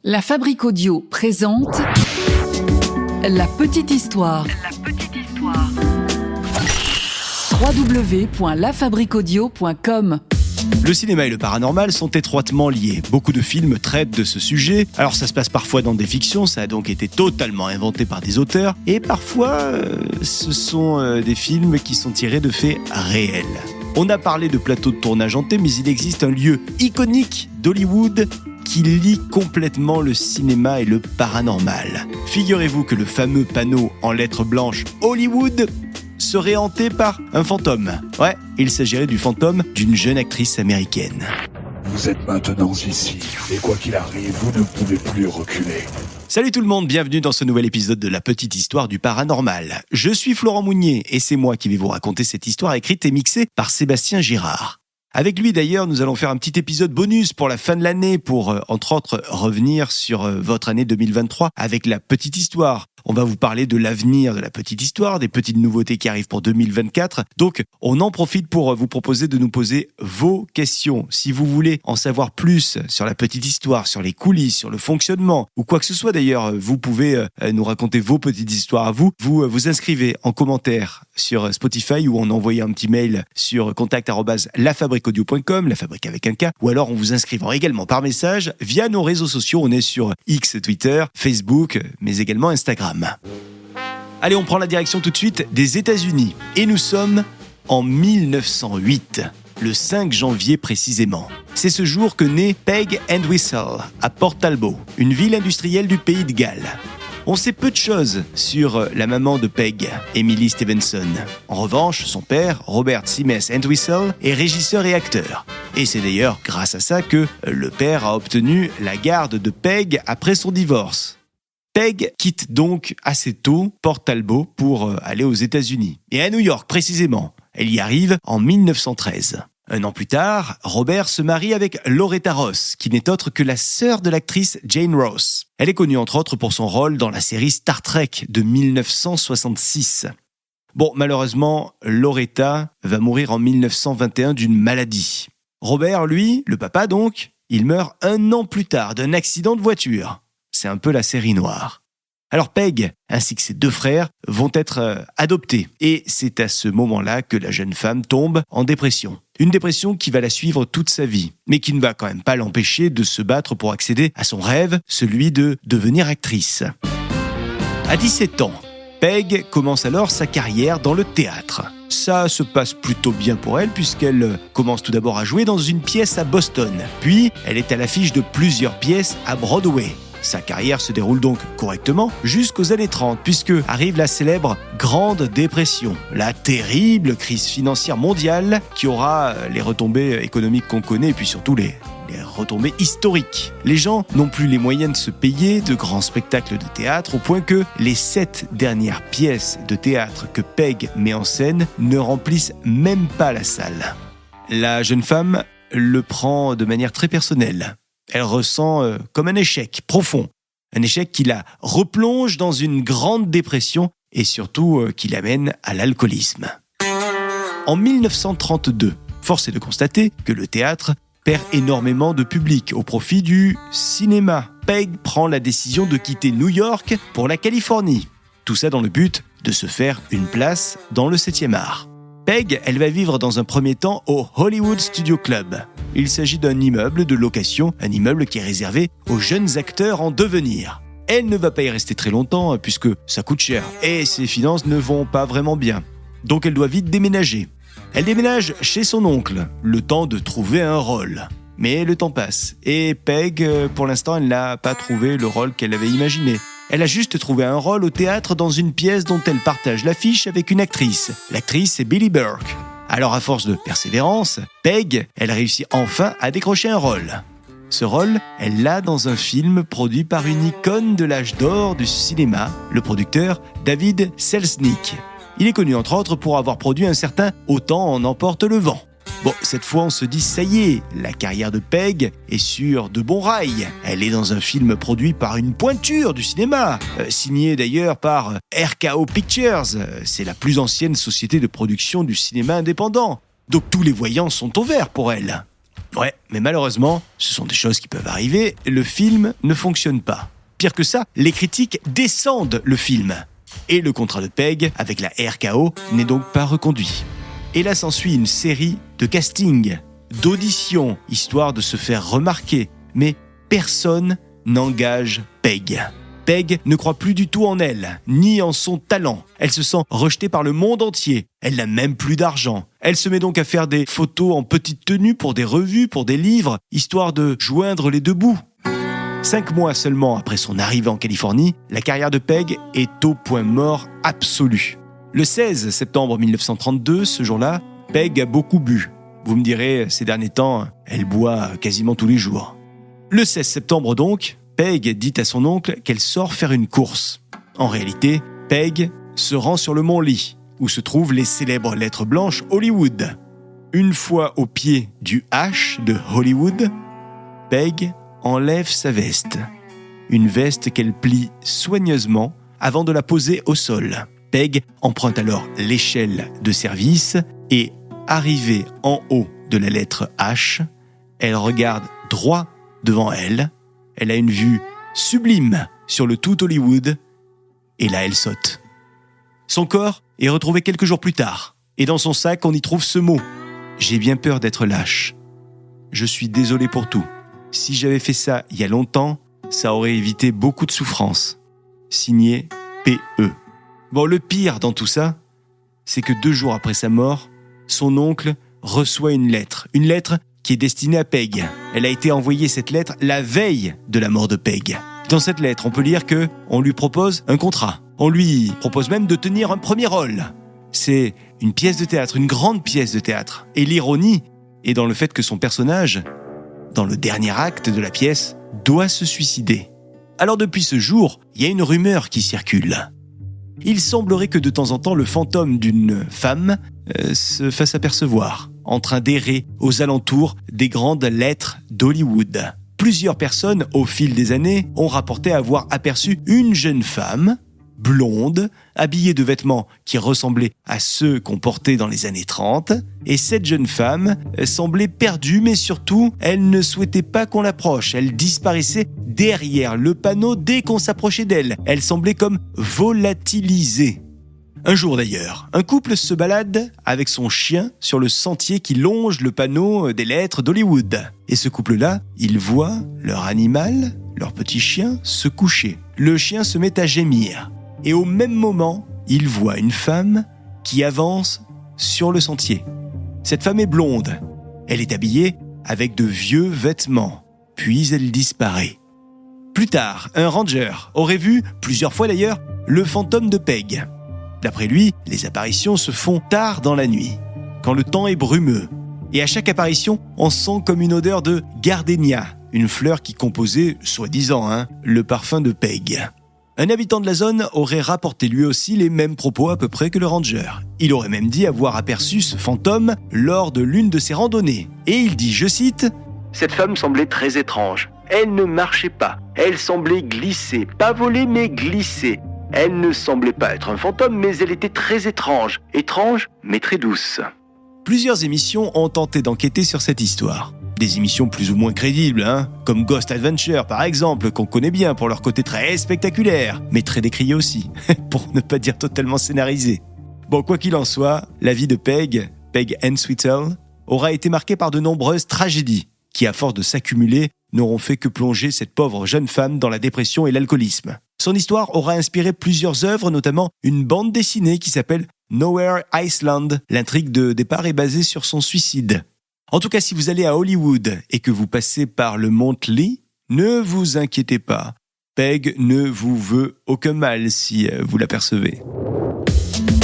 La Fabrique Audio présente La Petite Histoire. www.lafabriqueaudio.com. Le cinéma et le paranormal sont étroitement liés. Beaucoup de films traitent de ce sujet. Alors ça se passe parfois dans des fictions, ça a donc été totalement inventé par des auteurs. Et parfois, ce sont des films qui sont tirés de faits réels. On a parlé de plateaux de tournage hantés, mais il existe un lieu iconique d'Hollywood qui lie complètement le cinéma et le paranormal. Figurez-vous que le fameux panneau en lettres blanches Hollywood serait hanté par un fantôme. Ouais, il s'agirait du fantôme d'une jeune actrice américaine. Vous êtes maintenant ici, et quoi qu'il arrive, vous ne pouvez plus reculer. Salut tout le monde, bienvenue dans ce nouvel épisode de La Petite Histoire du Paranormal. Je suis Florent Mounier et c'est moi qui vais vous raconter cette histoire écrite et mixée par Sébastien Girard. Avec lui d'ailleurs, nous allons faire un petit épisode bonus pour la fin de l'année pour, entre autres, revenir sur votre année 2023 avec La Petite Histoire. On va vous parler de l'avenir de La Petite Histoire, des petites nouveautés qui arrivent pour 2024. Donc, on en profite pour vous proposer de nous poser vos questions. Si vous voulez en savoir plus sur La Petite Histoire, sur les coulisses, sur le fonctionnement, ou quoi que ce soit d'ailleurs, vous pouvez nous raconter vos petites histoires à vous. Vous vous inscrivez en commentaire sur Spotify ou en envoyant un petit mail sur contact@lafabriqueaudio.com, la fabrique avec un K, ou alors en vous inscrivant également par message via nos réseaux sociaux. On est sur X, Twitter, Facebook, mais également Instagram. Allez, on prend la direction tout de suite des États-Unis. Et nous sommes en 1908, le 5 janvier précisément. C'est ce jour que naît Peg and Whistle à Port Talbot, une ville industrielle du pays de Galles. On sait peu de choses sur la maman de Peg, Emily Stevenson. En revanche, son père, Robert Simes Entwistle, est régisseur et acteur. Et c'est d'ailleurs grâce à ça que le père a obtenu la garde de Peg après son divorce. Peg quitte donc assez tôt Port Talbot pour aller aux États-Unis. Et à New York précisément. Elle y arrive en 1913. Un an plus tard, Robert se marie avec Loretta Ross, qui n'est autre que la sœur de l'actrice Jane Ross. Elle est connue entre autres pour son rôle dans la série Star Trek de 1966. Bon, malheureusement, Loretta va mourir en 1921 d'une maladie. Robert, lui, le papa donc, il meurt un an plus tard d'un accident de voiture. C'est un peu la série noire. Alors Peg, ainsi que ses deux frères, vont être adoptés. Et c'est à ce moment-là que la jeune femme tombe en dépression. Une dépression qui va la suivre toute sa vie, mais qui ne va quand même pas l'empêcher de se battre pour accéder à son rêve, celui de devenir actrice. À 17 ans, Peg commence alors sa carrière dans le théâtre. Ça se passe plutôt bien pour elle puisqu'elle commence tout d'abord à jouer dans une pièce à Boston. Puis, elle est à l'affiche de plusieurs pièces à Broadway. Sa carrière se déroule donc correctement jusqu'aux années 30, puisque arrive la célèbre Grande Dépression, la terrible crise financière mondiale qui aura les retombées économiques qu'on connaît et puis surtout les retombées historiques. Les gens n'ont plus les moyens de se payer de grands spectacles de théâtre au point que les 7 dernières pièces de théâtre que Peg met en scène ne remplissent même pas la salle. La jeune femme le prend de manière très personnelle. Elle ressent comme un échec profond, un échec qui la replonge dans une grande dépression et surtout qui l'amène à l'alcoolisme. En 1932, force est de constater que le théâtre perd énormément de public au profit du cinéma. Peg prend la décision de quitter New York pour la Californie. Tout ça dans le but de se faire une place dans le 7e art. Peg, elle va vivre dans un premier temps au Hollywood Studio Club. Il s'agit d'un immeuble de location, un immeuble qui est réservé aux jeunes acteurs en devenir. Elle ne va pas y rester très longtemps puisque ça coûte cher et ses finances ne vont pas vraiment bien. Donc elle doit vite déménager. Elle déménage chez son oncle, le temps de trouver un rôle. Mais le temps passe et Peg, pour l'instant, elle n'a pas trouvé le rôle qu'elle avait imaginé. Elle a juste trouvé un rôle au théâtre dans une pièce dont elle partage l'affiche avec une actrice. L'actrice, c'est Billie Burke. Alors à force de persévérance, Peg, elle réussit enfin à décrocher un rôle. Ce rôle, elle l'a dans un film produit par une icône de l'âge d'or du cinéma, le producteur David Selznick. Il est connu entre autres pour avoir produit un certain Autant en emporte le vent. Bon, cette fois on se dit ça y est, la carrière de Peg est sur de bons rails. Elle est dans un film produit par une pointure du cinéma, signé d'ailleurs par RKO Pictures, c'est la plus ancienne société de production du cinéma indépendant. Donc tous les voyants sont au vert pour elle. Ouais, mais malheureusement, ce sont des choses qui peuvent arriver, le film ne fonctionne pas. Pire que ça, les critiques descendent le film. Et le contrat de Peg avec la RKO n'est donc pas reconduit. Et là s'ensuit une série de castings, d'auditions, histoire de se faire remarquer. Mais personne n'engage Peg. Peg ne croit plus du tout en elle, ni en son talent. Elle se sent rejetée par le monde entier. Elle n'a même plus d'argent. Elle se met donc à faire des photos en petite tenue pour des revues, pour des livres, histoire de joindre les deux bouts. 5 mois seulement après son arrivée en Californie, la carrière de Peg est au point mort absolu. Le 16 septembre 1932, ce jour-là, Peg a beaucoup bu. Vous me direz, ces derniers temps, elle boit quasiment tous les jours. Le 16 septembre donc, Peg dit à son oncle qu'elle sort faire une course. En réalité, Peg se rend sur le mont Lee, où se trouvent les célèbres lettres blanches Hollywood. Une fois au pied du H de Hollywood, Peg enlève sa veste. Une veste qu'elle plie soigneusement avant de la poser au sol. Peg emprunte alors l'échelle de service et, arrivée en haut de la lettre H, elle regarde droit devant elle. Elle a une vue sublime sur le tout Hollywood et là elle saute. Son corps est retrouvé quelques jours plus tard et dans son sac on y trouve ce mot. J'ai bien peur d'être lâche. Je suis désolé pour tout. Si j'avais fait ça il y a longtemps, ça aurait évité beaucoup de souffrance. Signé P.E. Bon, le pire dans tout ça, c'est que 2 jours après sa mort, son oncle reçoit une lettre qui est destinée à Peg. Elle a été envoyée, cette lettre, la veille de la mort de Peg. Dans cette lettre, on peut lire qu'on lui propose un contrat. On lui propose même de tenir un premier rôle. C'est une pièce de théâtre, une grande pièce de théâtre. Et l'ironie est dans le fait que son personnage, dans le dernier acte de la pièce, doit se suicider. Alors depuis ce jour, il y a une rumeur qui circule. Il semblerait que de temps en temps, le fantôme d'une femme se fasse apercevoir, en train d'errer aux alentours des grandes lettres d'Hollywood. Plusieurs personnes, au fil des années, ont rapporté avoir aperçu une jeune femme, blonde, habillée de vêtements qui ressemblaient à ceux qu'on portait dans les années 30. Et cette jeune femme semblait perdue, mais surtout, elle ne souhaitait pas qu'on l'approche. Elle disparaissait derrière le panneau dès qu'on s'approchait d'elle. Elle semblait comme volatilisée. Un jour d'ailleurs, un couple se balade avec son chien sur le sentier qui longe le panneau des lettres d'Hollywood. Et ce couple-là, ils voient leur animal, leur petit chien, se coucher. Le chien se met à gémir. Et au même moment, ils voient une femme qui avance sur le sentier. Cette femme est blonde. Elle est habillée avec de vieux vêtements. Puis elle disparaît. Plus tard, un ranger aurait vu, plusieurs fois d'ailleurs, le fantôme de Peg. D'après lui, les apparitions se font tard dans la nuit, quand le temps est brumeux. Et à chaque apparition, on sent comme une odeur de gardénia, une fleur qui composait, soi-disant, le parfum de Peg. Un habitant de la zone aurait rapporté lui aussi les mêmes propos à peu près que le ranger. Il aurait même dit avoir aperçu ce fantôme lors de l'une de ses randonnées. Et il dit, je cite, « Cette femme semblait très étrange. Elle ne marchait pas. Elle semblait glisser. Pas voler, mais glisser. Elle ne semblait pas être un fantôme, mais elle était très étrange. Étrange, mais très douce. » Plusieurs émissions ont tenté d'enquêter sur cette histoire. Des émissions plus ou moins crédibles, comme Ghost Adventure par exemple, qu'on connaît bien pour leur côté très spectaculaire, mais très décrié aussi, pour ne pas dire totalement scénarisé. Bon, quoi qu'il en soit, la vie de Peg Entwistle, aura été marquée par de nombreuses tragédies, qui à force de s'accumuler, n'auront fait que plonger cette pauvre jeune femme dans la dépression et l'alcoolisme. Son histoire aura inspiré plusieurs œuvres, notamment une bande dessinée qui s'appelle Nowhere Iceland. L'intrigue de départ est basée sur son suicide. En tout cas, si vous allez à Hollywood et que vous passez par le Mont Lee, ne vous inquiétez pas. Peg ne vous veut aucun mal si vous l'apercevez.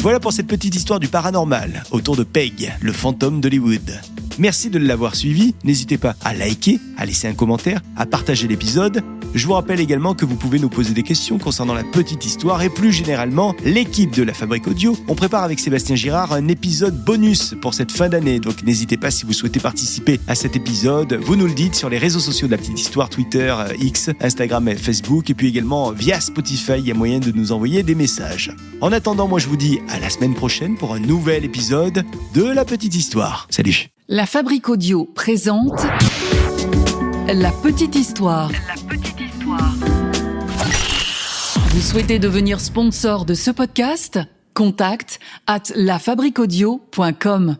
Voilà pour cette petite histoire du paranormal autour de Peg, le fantôme d'Hollywood. Merci de l'avoir suivi. N'hésitez pas à liker, à laisser un commentaire, à partager l'épisode. Je vous rappelle également que vous pouvez nous poser des questions concernant la petite histoire et plus généralement l'équipe de la Fabrique Audio. On prépare avec Sébastien Girard un épisode bonus pour cette fin d'année. Donc n'hésitez pas si vous souhaitez participer à cet épisode. Vous nous le dites sur les réseaux sociaux de la petite histoire, Twitter, X, Instagram et Facebook. Et puis également via Spotify, il y a moyen de nous envoyer des messages. En attendant, moi je vous dis à la semaine prochaine pour un nouvel épisode de la petite histoire. Salut! La Fabrique Audio présente La Petite Histoire. Vous souhaitez devenir sponsor de ce podcast ? Contact @lafabriqueaudio.com.